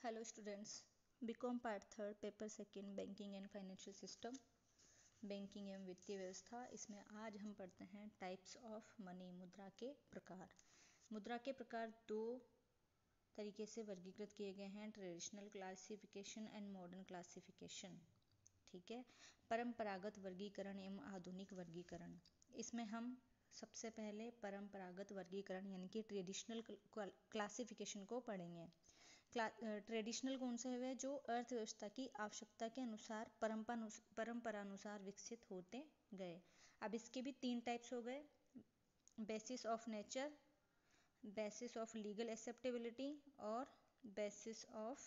Hello students, BCom part third paper second banking and financial system, banking एवं वित्तीय व्यवस्था। इसमें आज हम पढ़ते हैं टाइप्स ऑफ मनी, मुद्रा के प्रकार। मुद्रा के प्रकार दो तरीके से वर्गीकृत किए गए हैं, traditional classification and modern classification. ठीक है, परंपरागत वर्गीकरण एवं आधुनिक वर्गीकरण। इसमें हम सबसे पहले परंपरागत वर्गीकरण यानी कि ट्रेडिशनल क्लासिफिकेशन को पढ़ेंगे। ट्रेडिशनल कौन से हुए? जो अर्थव्यवस्था की आवश्यकता के अनुसार परंपरानुसार विकसित होते गए। अब इसके भी तीन टाइप्स हो गए, basis of nature, basis of legal acceptability और बेसिस ऑफ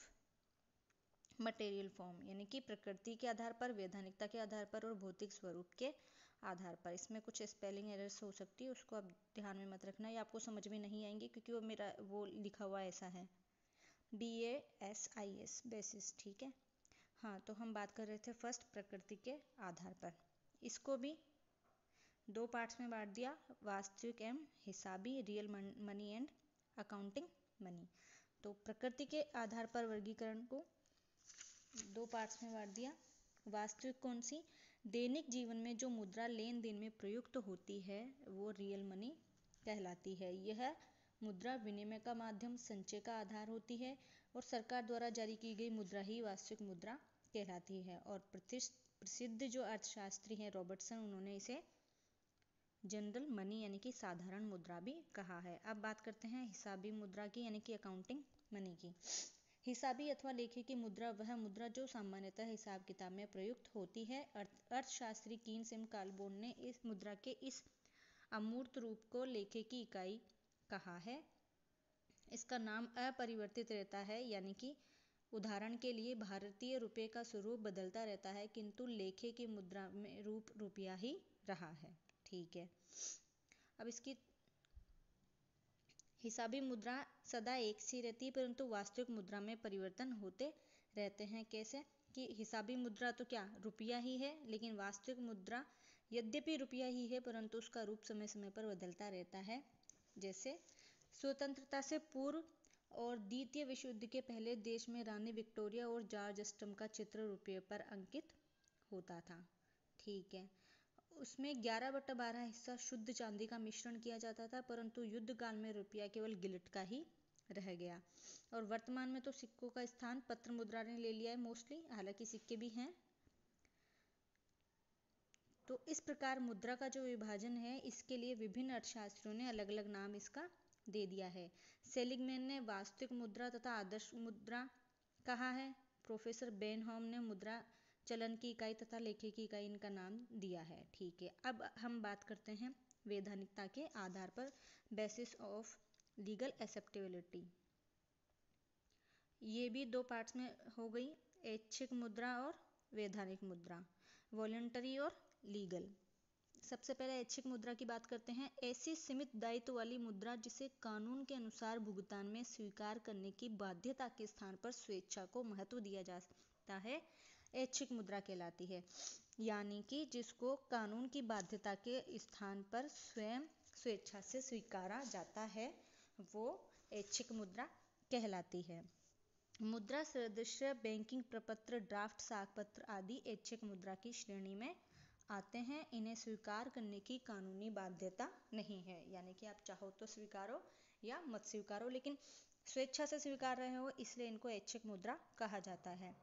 मटेरियल फॉर्म, यानी कि प्रकृति के आधार पर, वैधानिकता के आधार पर और भौतिक स्वरूप के आधार पर। इसमें कुछ स्पेलिंग एरर्स हो सकती है, उसको आप ध्यान में मत रखना, या आपको समझ में नहीं आएंगे क्योंकि वो लिखा हुआ ऐसा है, BASIS, बेसिस। ठीक है, हाँ, तो हम बात कर रहे थे फर्स्ट प्रकृति के आधार पर। इसको भी दो पार्ट्स में बांट दिया, वास्तविक एवं हिसाबी, real money and accounting money. तो प्रकृति के आधार पर वर्गीकरण को दो पार्ट्स में बांट दिया। वास्तविक कौन सी? दैनिक जीवन में जो मुद्रा लेन देन में प्रयुक्त होती है वो रियल मनी कहलाती है। यह मुद्रा विनिमय का माध्यम, संचय का आधार होती है और सरकार द्वारा जारी की गई मुद्रा ही वास्तविक मुद्रा कहलाती है। और प्रसिद्ध जो अर्थशास्त्री हैं रॉबर्टसन, उन्होंने इसे जनरल मनी यानी कि साधारण मुद्रा भी कहा है। अब बात करते हैं हिसाबी मुद्रा की यानी कि अकाउंटिंग मनी की। हिसाबी अथवा लेखे की मुद्रा वह मुद्रा जो सामान्यतः हिसाब किताब में प्रयुक्त होती है। अर्थशास्त्री कीन्स एवं कालबोन ने इस मुद्रा के इस अमूर्त रूप को लेखे की इकाई कहा है। इसका नाम अपरिवर्तित रहता है, यानी कि उदाहरण के लिए भारतीय रुपये का स्वरूप बदलता रहता है किंतु लेखे की मुद्रा में रूप रुपया ही रहा है। ठीक है, अब इसकी हिसाबी मुद्रा सदा एक सी रहती है परंतु वास्तविक मुद्रा में परिवर्तन होते रहते हैं। कैसे? कि हिसाबी मुद्रा तो क्या रुपया ही है, लेकिन वास्तविक मुद्रा यद्यपि रुपया ही है परंतु उसका रूप समय समय पर बदलता रहता है। जैसे स्वतंत्रता से पूर्व और द्वितीय विश्व युद्ध के पहले देश में रानी विक्टोरिया और जॉर्ज अष्टम का चित्र रुपये पर अंकित होता था। ठीक है, उसमें 11/12 हिस्सा शुद्ध चांदी का मिश्रण किया जाता था, परंतु युद्ध काल में रुपया केवल गिलट का ही रह गया। और वर्तमान में तो सिक्कों का स्थान पत्र मुद्रा ने ले लिया है मोस्टली, हालांकि सिक्के भी हैं। तो इस प्रकार मुद्रा का जो विभाजन है, इसके लिए विभिन्न अर्थशास्त्रियों ने अलग अलग नाम इसका दे दिया है। सेलिगमैन ने वास्तविक मुद्रा तथा आदर्श मुद्रा कहा है। प्रोफेसर बेनहॉम ने मुद्रा चलन की इकाई तथा लेखे की इकाई इनका नाम दिया है। ठीक है, अब हम बात करते हैं वैधानिकता के आधार पर, बेसिस ऑफ लीगल एक्सेप्टेबिलिटी। ये भी दो पार्ट्स में हो गई, ऐच्छिक मुद्रा और वैधानिक मुद्रा, वॉलंटरी और लीगल। सबसे पहले ऐच्छिक मुद्रा की बात करते हैं। ऐसी सीमित दायित्व वाली मुद्रा जिसे कानून के अनुसार भुगतान में स्वीकार करने की बाध्यता के स्थान पर स्वेच्छा को महत्व दिया जाता है, ऐच्छिक मुद्रा कहलाती है। यानी कि जिसको कानून की बाध्यता के स्थान पर स्वयं स्वेच्छा से स्वीकारा जाता है वो ऐच्छिक मुद्रा कहलाती है। मुद्रा सदृश बैंकिंग प्रपत्र, ड्राफ्ट, साख पत्र आदि ऐच्छिक मुद्रा की श्रेणी में आते हैं। इन्हें स्वीकार करने की कानूनी बाध्यता नहीं है, यानी कि आप चाहो तो स्वीकारो या मत स्वीकारो, लेकिन स्वेच्छा से स्वीकार रहे हो इसलिए इनको ऐच्छिक मुद्रा कहा जाता है।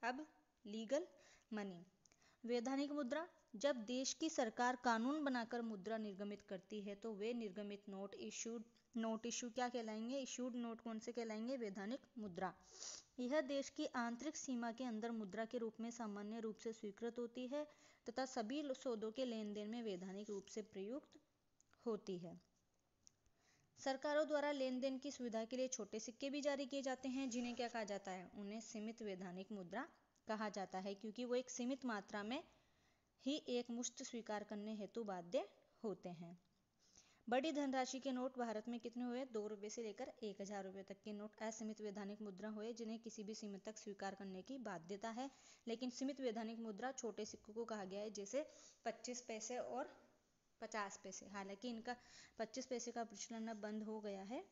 अब लीगल मनी, वैधानिक मुद्रा। जब देश की सरकार कानून बनाकर मुद्रा निर्गमित करती है तो वे निर्गमित नोट, नोट इशू क्या कहलाएंगे? इशूड नोट कौन से कहलाएंगे? वैधानिक मुद्रा। यह देश की आंतरिक सीमा के अंदर मुद्रा के रूप में सामान्य रूप से स्वीकृत होती है तथा सभी सौदों के लेन देन में वैधानिक रूप से प्रयुक्त होती है। सरकारों द्वारा लेन देन की सुविधा के लिए छोटे सिक्के भी जारी किए जाते हैं, जिन्हें क्या कहा जाता है? उन्हें सीमित वैधानिक मुद्रा कहा जाता है, क्योंकि वो एक सीमित मात्रा में ही एक मुश्त स्वीकार करने हेतु बाध्य होते हैं। बड़ी धनराशि के नोट भारत में कितने हुए? 2 रुपये से लेकर 1000 रुपये तक के नोट असीमित वैधानिक मुद्रा हुए, जिन्हें किसी भी सीमा तक स्वीकार करने की बाध्यता है। लेकिन सीमित वैधानिक मुद्रा छोटे सिक्कों को कहा गया है, जैसे 25 पैसे और 50 पैसे। हालांकि इनका 25 पैसे का प्रचलन अब बंद हो गया है,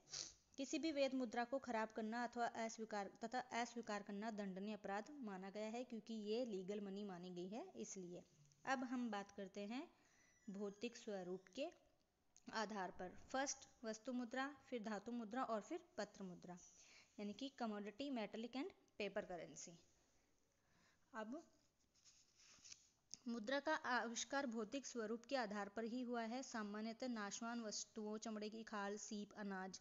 किसी भी वैध मुद्रा को खराब करना अथवा अस्वीकार करना दंडनीय अपराध माना गया है, क्योंकि ये लीगल मनी मानी गई है इसलिए। अब हम बात करते हैं भौतिक स्वरूप के आधार पर। फर्स्ट वस्तु मुद्रा, फिर धातु मुद्रा और फिर पत्र मुद्रा, यानी कि commodity, metallic and paper currency. अब मुद्रा का आविष्कार भौतिक स्वरूप के आधार पर ही हुआ है। सामान्यतः नाशवान वस्तुओं, चमड़े की खाल, सीप, अनाज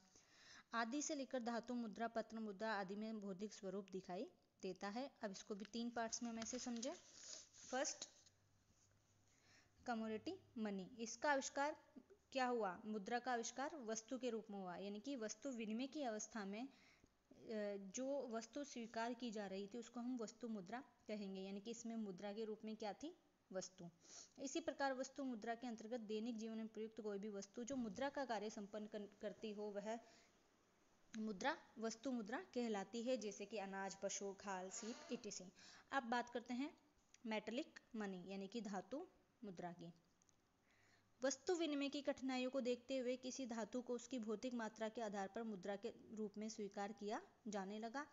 आदि से लेकर धातु मुद्रा, पत्र मुद्रा आदि में भौतिक स्वरूप दिखाई देता है। अब इसको भी 3 पार्ट्स में हम ऐसे समझें। फर्स्ट कमोडिटी मनी, इसका आविष्कार क्या हुआ? मुद्रा का आविष्कार वस्तु के रूप में हुआ, यानी कि वस्तु विनिमय की अवस्था में जो वस्तु स्वीकार की जा रही थी उसको हम वस्तु मुद्रा कहेंगे, यानी कि इसमें मुद्रा के रूप में क्या थी? वस्तु। इसी प्रकार वस्तु मुद्रा के अंतर्गत दैनिक जीवन में प्रयुक्त कोई भी वस्तु जो मुद्रा का कार्य संपन्न करती हो वह मुद्रा वस्तु मुद्रा कहलाती है, जैसे कि अनाज, पशु, खाल, सीप etc। अब बात करते हैं मेटेलिक मनी, यानी कि धातु मुद्रा की। वस्तु विनिमय की कठिनाइयों को देखते हुए किसी धातु को उसकी भौतिक मात्रा के आधार पर मुद्रा के रूप में स्वीकार किया जाने लगा।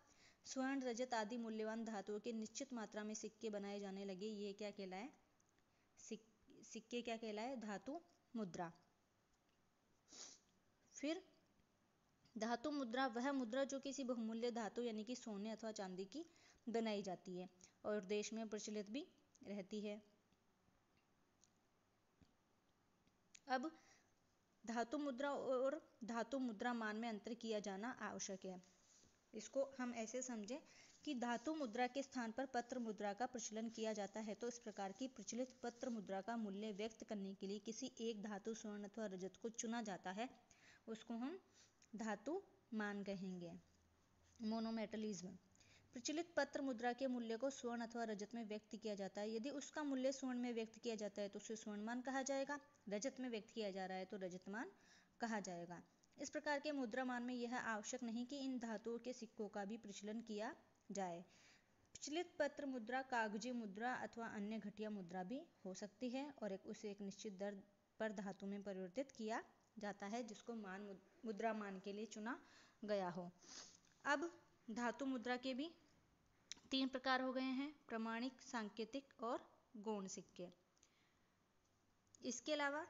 स्वर्ण, रजत आदि मूल्यवान धातुओं की निश्चित मात्रा में सिक्के बनाए जाने लगे। ये क्या कहलाए? सिक्के क्या कहलाए? धातु मुद्रा। फिर धातु मुद्रा वह मुद्रा जो किसी बहुमूल्य धातु यानी कि सोने अथवा चांदी की बनाई जाती है और देश में प्रचलित भी रहती है। अब धातु मुद्रा और धातु मुद्रा मान में अंतर किया जाना आवश्यक है। इसको हम ऐसे समझें कि धातु मुद्रा के स्थान पर पत्र मुद्रा का प्रचलन किया जाता है, तो इस प्रकार की प्रचलित पत्र मुद्रा का मूल्य व्यक्त करने के लिए किसी एक धातु, स्वर्ण अथवा रजत को चुना जाता है, उसको हम धातु मान कहेंगे। मोनोमेटलिज्म, प्रचलित पत्र मुद्रा के मूल्य को स्वर्ण अथवा रजत में व्यक्त किया जाता है। यदि उसका मूल्य स्वर्ण में व्यक्त किया जाता है तो उसे स्वर्णमान कहा जाएगा, रजत में व्यक्त किया जा रहा है तो रजतमान कहा जाएगा। इस प्रकार के मुद्रा मान में यह आवश्यक नहीं कि इन धातुओं के सिक्कों का भी प्रचलन किया जाए। प्रचलित पत्र मुद्रा कागजी मुद्रा अथवा अन्य घटिया मुद्रा भी हो सकती है और उसे एक निश्चित दर पर धातु में परिवर्तित किया जाता है, जिसको मुद्रा मान के लिए चुना गया हो। अब धातु मुद्रा के भी 3 प्रकार हो गए हैं, प्रमाणिक, सांकेतिक और गौण सिक्के। इसके अलावा